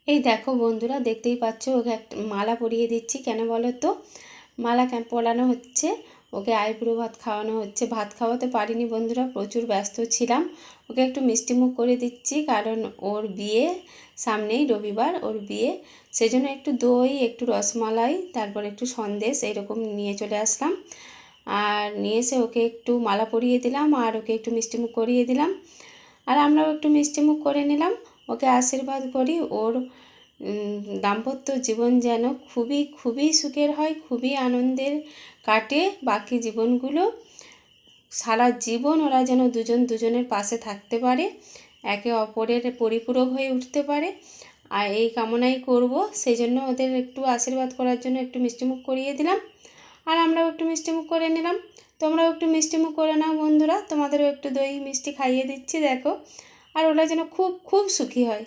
এই দেখো বন্ধুরা, দেখতেই পাচ্ছ ওকে একটা মালা পরিয়ে দিচ্ছি। কেন বলো তো? মালা কেন পরানো হচ্ছে? ওকে আইবুড়ো ভাত খাওয়ানো হচ্ছে। ভাত খাওয়াতে পারিনি বন্ধুরা, প্রচুর ব্যস্ত ছিলাম। ওকে একটু মিষ্টিমুখ করে দিচ্ছি, কারণ ওর বিয়ে সামনেই, রবিবার ওর বিয়ে। সেজন্য একটু দই, একটু রসমালাই, তারপর একটু সন্দেশ এরকম নিয়ে চলে আসলাম। আর নিয়ে এসে ওকে একটু মালা পরিয়ে দিলাম, আর ওকে একটু মিষ্টিমুখ করিয়ে দিলাম। আর আমরাও একটু মিষ্টিমুখ করে নিলাম। ওকে আশীর্বাদ করি ওর দাম্পত্য জীবন যেন খুবই খুবই সুখের হয়, খুবই আনন্দের কাটে বাকি জীবনগুলো। সারা জীবন ওরা যেন দুজন দুজনের পাশে থাকতে পারে, একে অপরের পরিপূরক হয়ে উঠতে পারে। আর এই কামনাই করব। সেই জন্য ওদের একটু আশীর্বাদ করার জন্য একটু মিষ্টিমুখ করিয়ে দিলাম, আর আমরাও একটু মিষ্টিমুখ করে নিলাম। তোমরাও একটু মিষ্টিমুখ করে নাও বন্ধুরা, তোমাদেরও একটু দই মিষ্টি খাইয়ে দিচ্ছি দেখো। আর ওরা যেন খুব খুব সুখী হয়।